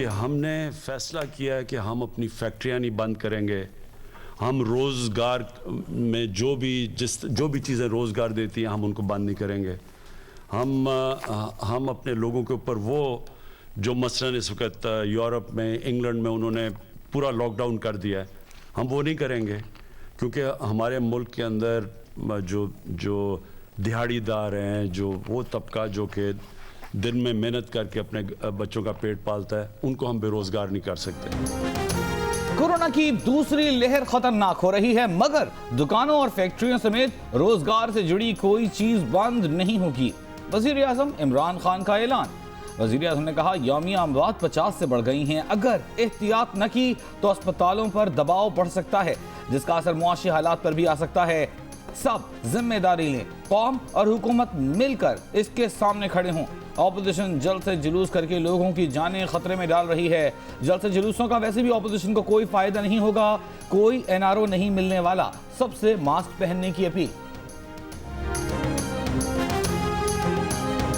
कि हमने फैसला किया है कि हम अपनी फैक्ट्रियां नहीं बंद करेंगे। हम रोज़गार में जो भी चीज़ें रोज़गार देती हैं हम उनको बंद नहीं करेंगे। हम अपने लोगों के ऊपर वो जो मसलन इस वक्त यूरोप में, इंग्लैंड में उन्होंने पूरा लॉकडाउन कर दिया है, हम वो नहीं करेंगे, क्योंकि हमारे मुल्क के अंदर जो दिहाड़ीदार हैं, जो वो तबका जो कि दिन में मेहनत करके अपने बच्चों का पेट पालता है, उनको हम बेरोजगार नहीं कर सकते। कोरोना की दूसरी लहर खतरनाक हो रही है, मगर दुकानों और फैक्ट्रियों समेत रोजगार से जुड़ी कोई चीज बंद नहीं होगी। वजीर आजम इमरान खान का ऐलान। वजीर आजम ने कहा, यौमिया अमवात 50 से बढ़ गई हैं, अगर एहतियात न की तो अस्पतालों पर दबाव बढ़ सकता है, जिसका असर मुआशी हालात पर भी आ सकता है। सब जिम्मेदारी लें, कौम और हुकूमत मिलकर इसके सामने खड़े हों। ऑपोजिशन जल्द से जुलूस करके लोगों की जानें खतरे में डाल रही है। जल्द से जुलूसों का वैसे भी ऑपोजिशन को कोई फायदा नहीं होगा, कोई एनआरओ नहीं मिलने वाला। सबसे मास्क पहनने की अपील।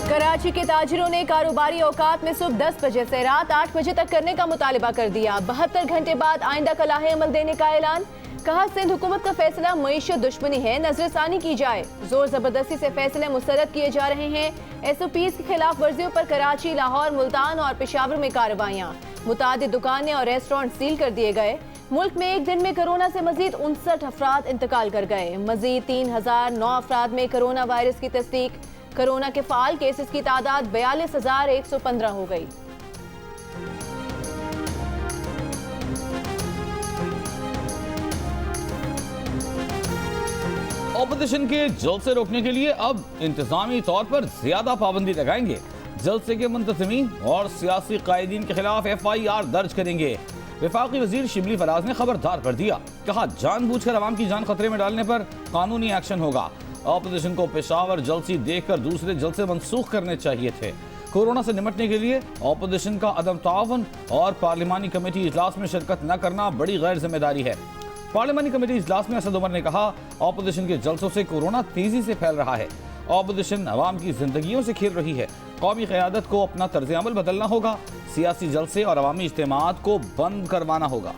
कराची के ताजिरों ने कारोबारी औकात में सुबह 10 बजे से रात 8 बजे तक करने का मुतालबा कर दिया। 72 घंटे बाद आइंदा का लाहे अमल देने का ऐलान। कहा, सिंध हुकूमत का फैसला मईशत दुश्मनी है, नजरसानी की जाए। जोर जबरदस्ती से फैसले मुस्तरद किए जा रहे हैं। SOPs की खिलाफ वर्जियों पर कराची, लाहौर, मुल्तान और पेशावर में कार्रवाइयां। मुतादिद दुकानें और रेस्टोरेंट सील कर दिए गए। मुल्क में एक दिन में कोरोना से मजीद 59 अफराद इंतकाल कर गए। मजीद 3009 अफराद में कोरोना वायरस की तस्दीक। कोरोना के फाल केसेस की तादाद 42,115 हो गई। ऑपोजिशन के जलसे रोकने के लिए अब इंतजामी तौर पर ज्यादा पाबंदी लगाएंगे। जलसे के मुंतज़मीन और सियासी कायदीन के खिलाफ FIR दर्ज करेंगे। वफाकी वजीर शिबली फराज ने खबरदार कर दिया। कहा, जानबूझकर अवाम की जान खतरे में डालने पर कानूनी एक्शन होगा। ऑपोजिशन को पेशावर जलसी देखकर दूसरे जलसे मनसूख करने चाहिए थे। कोरोना से निपटने के लिए ऑपोजिशन का अदम ताउन और पार्लिमानी कमेटी इजलास में शिरकत न करना बड़ी गैर जिम्मेदारी है। पार्लिमानी कमेटी इजलास में असद उमर ने कहा, ऑपोजिशन के जलसों से कोरोना तेजी से फैल रहा है। ऑपोजिशन अवाम की जिंदगियों से खेल रही है। कौमी क़यादत को अपना तर्ज अमल बदलना होगा। सियासी जलसे और अवामी इज्तिमात को बंद करवाना होगा।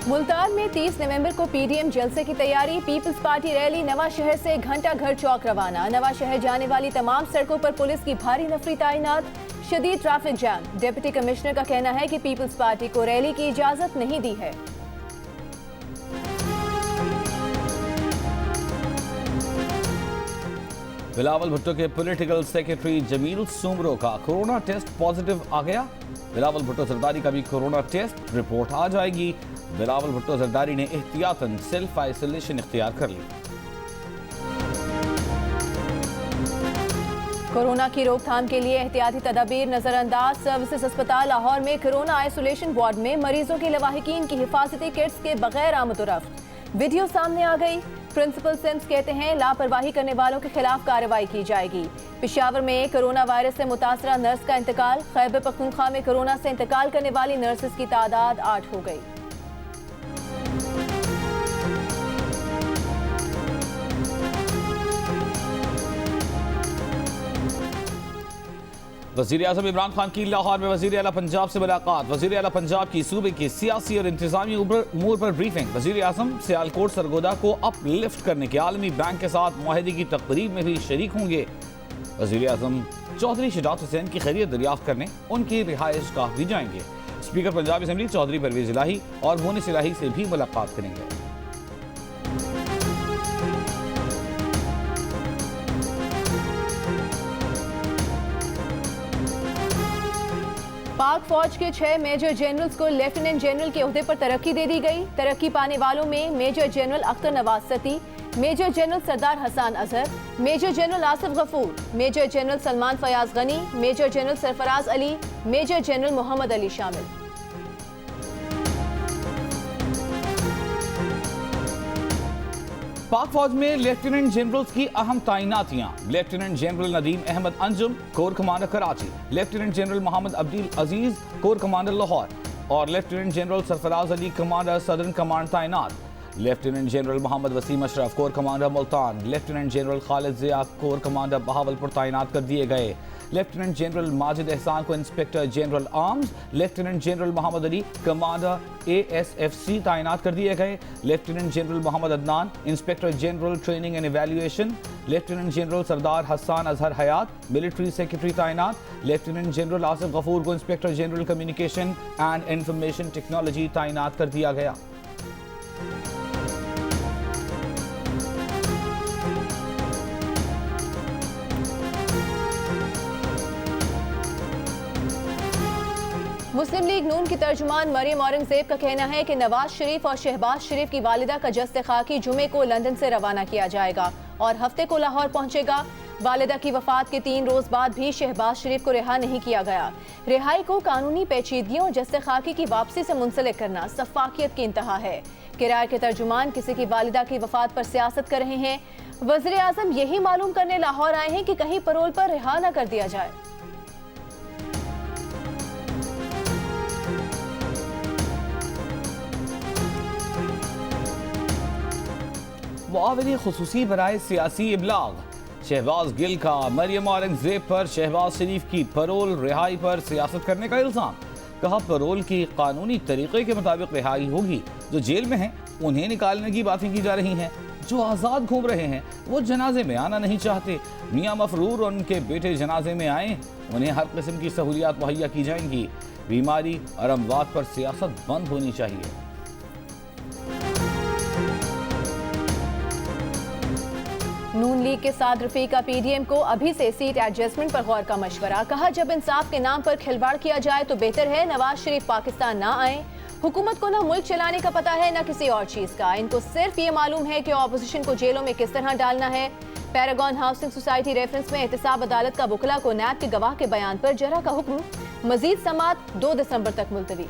मुल्तान में 30 नवंबर को PDM जलसे की तैयारी। पीपल्स पार्टी रैली नवा शहर से घंटा घर चौक रवाना। नवा शहर जाने वाली तमाम सड़कों पर पुलिस की भारी नफरी तैनात। शदीद ट्रैफिक जैम। डिप्टी कमिश्नर का कहना है कि पीपल्स पार्टी को रैली की इजाजत नहीं दी है। बिलावल भुट्टो के पॉलिटिकल सेक्रेटरी जमील सुमरो का कोरोना टेस्ट पॉजिटिव आ गया। बिलावल भुट्टो जरदारी का भी कोरोना टेस्ट रिपोर्ट आ जाएगी। बिलावल भुट्टो जरदारी ने एहतियातन सेल्फ आइसोलेशन इख्तियार कर ली। कोरोना की रोकथाम के लिए एहतियाती तदाबीर नजरअंदाज। सर्विसेज अस्पताल लाहौर में कोरोना आइसोलेशन वार्ड में मरीजों के लवाहिकीन की हिफाजती किट्स के बगैर आमद-ओ-रफ्त। वीडियो सामने आ गई। प्रिंसिपल सिम्स कहते हैं, लापरवाही करने वालों के खिलाफ कार्रवाई की जाएगी। पेशावर में कोरोना वायरस से मुतासरा नर्स का इंतकाल। खैबर पख्तूनख्वा में कोरोना से इंतकाल करने वाली नर्सेज की तादाद 8 हो गई। वज़ीर आज़म इमरान खान की लाहौर में वज़ीर आला पंजाब से मुलाकात। वज़ीर आला पंजाब की सूबे के सियासी और इंतजामी उमूर पर ब्रीफिंग। वज़ीर आज़म सियालकोट सरगोदा को अपलिफ्ट करने के आलमी बैंक के साथ मुआहदे की तकरीब में भी शरीक होंगे। वज़ीर आज़म चौधरी शजात हुसैन की खैरियत दरियाफ्त करने उनकी रिहाइश गाह भी जाएंगे। स्पीकर पंजाब असम्बली चौधरी परवेज इलाही और मोनिस इलाही से भी मुलाकात करेंगे। पाक फौज के 6 मेजर जनरल्स को लेफ्टिनेंट जनरल के ओहदे पर तरक्की दे दी गई। तरक्की पाने वालों में major general Akhtar Nawaz Sati, major general Sardar Hasan Azhar, major general Asif Ghafoor, major general Salman Fayyaz Ghani, major general Sarfaraz Ali, major general Mohammad Ali शामिल। पाक फौज में लेफ्टिनेंट जनरल्स की अहम तैनातियां। Lieutenant general Nadeem Ahmad Anjum, corps commander Karachi, lieutenant general Mohammad Abdul Aziz, corps commander Lahore और lieutenant general Sarfaraz Ali, commander southern command तैनात। Lieutenant general Mohammad Waseem Ashraf core commander Multan, lieutenant general Khalid Zia corps commander Bahawalpur तैनात कर दिए गए। लेफ्टिनेंट जनरल माजिद एहसान को inspector general arms, lieutenant general Mohammad Ali commander ASFC तैनात कर दिए गए। Lieutenant general Mohammad Adnan inspector general training and evaluation, lieutenant general Sardar Hasan Azhar Hayat military secretary तैनात। लेफ्टिनेंट जनरल आसिफ गफूर को inspector general communication and information technology तैनात कर दिया गया। मुस्लिम लीग नून की तर्जुमान मरियम औरंगजेब का कहना है कि नवाज शरीफ और शहबाज शरीफ की वालिदा का जस्ते खाकी जुमे को लंदन से रवाना किया जाएगा और हफ्ते को लाहौर पहुंचेगा। वालिदा की वफात के 3 रोज बाद भी शहबाज शरीफ को रिहा नहीं किया गया। रिहाई को कानूनी पेचीदगियों और जस्ते खाकी की वापसी से मुंसलिक करना सफाकियत की इंतहा है। किराए के तर्जुमान किसी की वालिदा की वफात पर सियासत कर रहे हैं। वज़ीर आज़म यही मालूम करने लाहौर आए हैं कि कहीं परोल पर रिहा न कर दिया जाए। मुआविन खुसूसी बराए सियासी इबलाग शहबाज गिल का मरियम औरंगजेब पर शहबाज शरीफ की परोल रिहाई पर सियासत करने का इल्जाम। कहा परोल की कानूनी तरीके के मुताबिक रिहाई होगी। जो जेल में हैं उन्हें निकालने की बातें की जा रही हैं। जो आज़ाद घूम रहे हैं वो जनाजे में आना नहीं चाहते। मियाँ मफरूर और उनके बेटे जनाजे में आए, उन्हें हर किस्म की सहूलियात मुहैया की जाएंगी। बीमारी और अमवात पर सियासत बंद होनी चाहिए। नून लीग के साथ रफीका PDM को अभी से सीट एडजस्टमेंट पर गौर का मशवरा। कहा जब इंसाफ के नाम पर खिलवाड़ किया जाए तो बेहतर है नवाज शरीफ पाकिस्तान ना आए। हुकूमत को ना मुल्क चलाने का पता है ना किसी और चीज का। इनको सिर्फ ये मालूम है कि ऑपोजिशन को जेलों में किस तरह डालना है। पैरागॉन हाउसिंग सोसाइटी रेफरेंस में एहतसाब अदालत का वकला को नैब के गवाह के बयान पर जरा का हुक्म। मजीद समात 2 दिसंबर तक मुलतवी।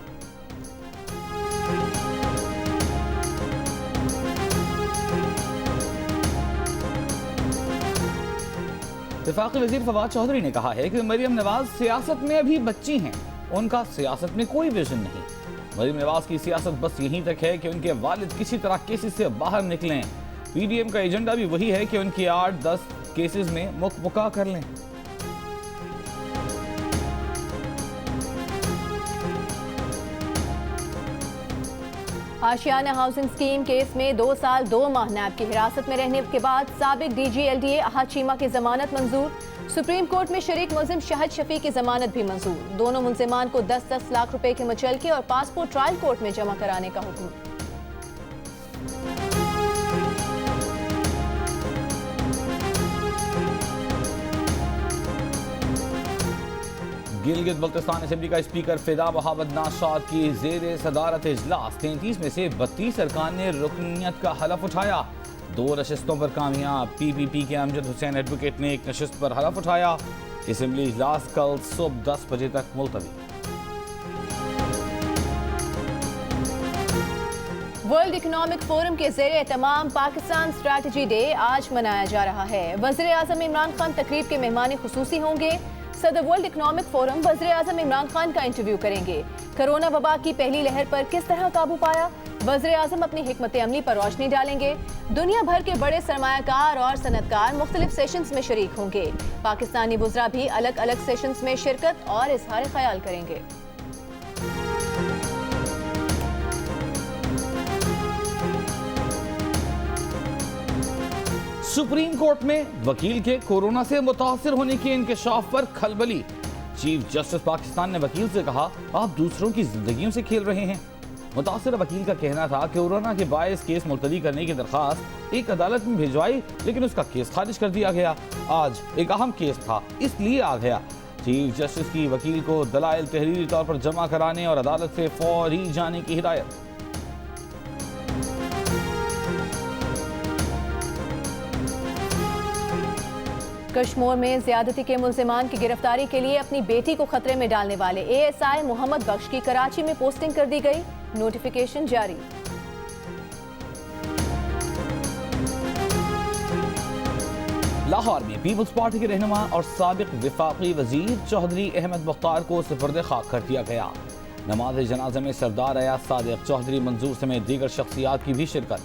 वफाकी वजीर फवाद चौधरी ने कहा है कि मरियम नवाज सियासत में अभी बच्ची हैं, उनका सियासत में कोई विजन नहीं। मरियम नवाज की सियासत बस यहीं तक है कि उनके वालिद किसी तरह केसेस से बाहर निकलें। PDM का एजेंडा भी वही है कि उनके 8-10 केसेस में मुकम्मल कर लें। आशियाना हाउसिंग स्कीम केस में 2 साल 2 माह नैब की हिरासत में रहने के बाद साबिक DG LDA अहद चीमा की जमानत मंजूर। सुप्रीम कोर्ट में शरीक मुलजिम शाहिद शफी की जमानत भी मंजूर। दोनों मुलजिमान को 10-10 लाख रुपए के मुचलके और पासपोर्ट ट्रायल कोर्ट में जमा कराने का हुक्म। गिलगित बल्तिस्तान असेंबली का स्पीकर फिदा मोहम्मद नाशाद की जेर सदारत इजलास 33 में से 32 अरकान ने रुकनीत का हलफ उठाया। 2 नशिस्तों पर कामयाब। PPP के अमजद हुसैन एडवोकेट ने 1 नशिस्त पर हलफ उठाया। असेंबली इजलास कल सुबह 10 बजे तक मुलतवी। वर्ल्ड इकोनॉमिक फोरम के ज़ेरे एहतमाम पाकिस्तान स्ट्रैटेजी डे आज मनाया जा रहा है। वज़ीर आज़म इमरान खान तकरीब के मेहमान खुसूसी होंगे। सदर वर्ल्ड इकोनॉमिक फोरम वज़ीर आज़म इमरान खान का इंटरव्यू करेंगे। कोरोना वबा की पहली लहर पर किस तरह काबू पाया, वज़ीर आज़म अपनी हिकमत अमली पर रोशनी डालेंगे। दुनिया भर के बड़े सरमायाकार और सनतकार मुख्तलिफ सेशंस में शरीक होंगे। पाकिस्तानी वुज़रा भी अलग अलग सेशंस में शिरकत और इज़हार ख्याल करेंगे। सुप्रीम कोर्ट में वकील के कोरोना से मुतासिर होने के इंकशाफ पर खलबली। चीफ जस्टिस पाकिस्तान ने वकील से कहा, आप दूसरों की जिंदगियों से खेल रहे हैं। मुतासिर वकील का कहना था कि कोरोना के बायस केस मुलतवी करने की दरखास्त एक अदालत में भिजवाई, लेकिन उसका केस खारिज कर दिया गया। आज एक अहम केस था, इसलिए आ गया। चीफ जस्टिस की वकील को दलाइल तहरीरी तौर पर जमा कराने और अदालत से फौरी जाने की हिदायत। कश्मीर में ज्यादती के मुल्जिमान की गिरफ्तारी के लिए अपनी बेटी को खतरे में डालने वाले ASI मोहम्मद बख्श की कराची में पोस्टिंग कर दी गई। नोटिफिकेशन जारी। लाहौर में पीपल्स पार्टी के रहनुमा और साबिक वफाकी वजीर चौधरी अहमद मुख्तार को सुपर्द खाक कर दिया गया। नमाज जनाजा में सरदार अयाज सादिक, चौधरी मंजूर समेत दीगर शख्सियात की भी शिरकत।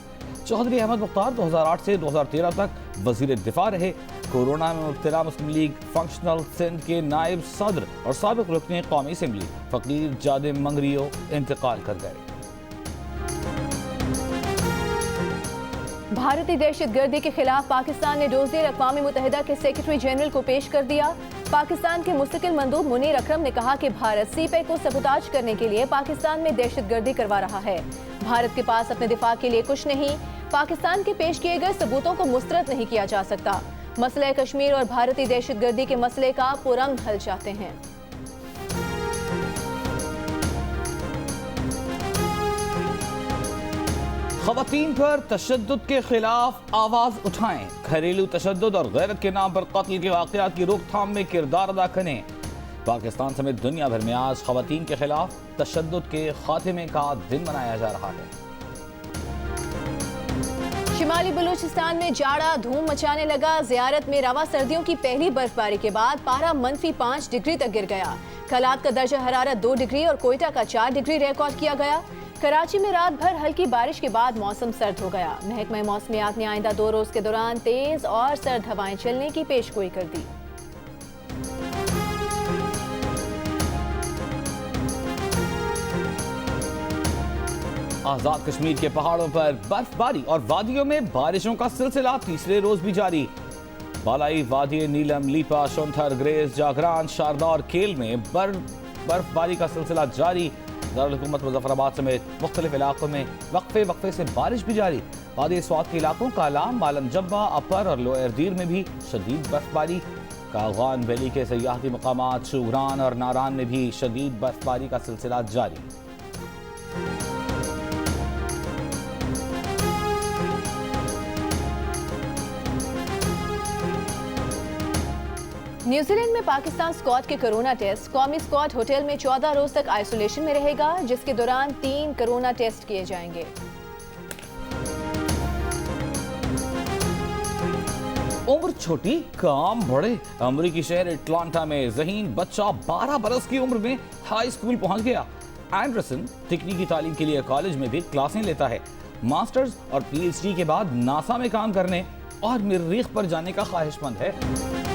चौधरी अहमद मुख्तार 2008 से 2013 तक वजीर दिफा रहे। कोरोना में मुब्तला मुस्लिम लीग फंक्शनल सिंध के नायब सदर और साबिक रुकन कौमी असम्बली फकीर जादिम मंगरियो इंतकाल कर गए। भारतीय दहशतगर्दी के खिलाफ पाकिस्तान ने डोजियर अक़वाम मुत्तहिदा के सेक्रेटरी जनरल को पेश कर दिया। पाकिस्तान के मुस्तकिल मंदूब मुनीर अकरम ने कहा कि भारत सीपैक को सबूताज करने के लिए पाकिस्तान में दहशतगर्दी करवा रहा है। भारत के पास अपने दिफा के लिए कुछ नहीं, पाकिस्तान के पेश किए गए सबूतों को मुस्तरद नहीं किया जा सकता। मसला कश्मीर और भारतीय दहशतगर्दी के मसले का पुरअमन हल चाहते हैं। ख़वातीन पर तशद्दुद के खिलाफ आवाज उठाएं, घरेलू तशद्दुद और गैरत के नाम पर कत्ल के वाक़यात की रोकथाम में किरदार अदा करें। पाकिस्तान समेत दुनिया भर में आज ख़वातीन के खिलाफ तशद्दुद के खात्मे का दिन मनाया जा रहा है। शिमाली बलूचिस्तान में जाड़ा धूम मचाने लगा। ज़ियारत में रवा सर्दियों की पहली बर्फबारी के बाद पारा -5 डिग्री तक गिर गया। कलात का दर्जा हरारत 2 डिग्री और कोयटा का 4 डिग्री रिकॉर्ड किया गया। कराची में रात भर हल्की बारिश के बाद मौसम सर्द हो गया। महकमा मौसमियात ने आइंदा 2 रोज के दौरान तेज और सर्द हवाएं चलने की पेशगोई कर दी। आजाद कश्मीर के पहाड़ों पर बर्फबारी और वादियों में बारिशों का सिलसिला तीसरे रोज भी जारी। बालाई वादी नीलम, लीपा, शोंथर, ग्रेस, जागरान, शारदा और केल में बर्फबारी का सिलसिला जारी। दारुल हुकूमत मुजफ्फराबाद समेत मुख्तलिफ इलाकों में वक्फे से बारिश भी जारी। वादी स्वात के इलाकों का आलाम, मालम जब्बा, अपर और लोअर दीर में भी शदीद बर्फबारी। कागवान वैली के सयाहती मकामात शुगरान और नारान में भी शदीद बर्फबारी का सिलसिला जारी। न्यूजीलैंड में पाकिस्तान स्क्वाड के कोरोना टेस्ट। कौमी स्क्वाड होटल में 14 रोज तक आइसोलेशन में रहेगा, जिसके दौरान 3 कोरोना टेस्ट किए जाएंगे। उम्र छोटी काम बड़े। अमरीकी शहर एटलांटा में ज़हीन बच्चा 12 बरस की उम्र में हाई स्कूल पहुंच गया। एंडरसन तकनीकी तालीम के लिए कॉलेज में भी क्लासें लेता है। मास्टर्स और PhD के बाद नासा में काम करने और मरीख पर जाने का ख्वाहिशमंद है।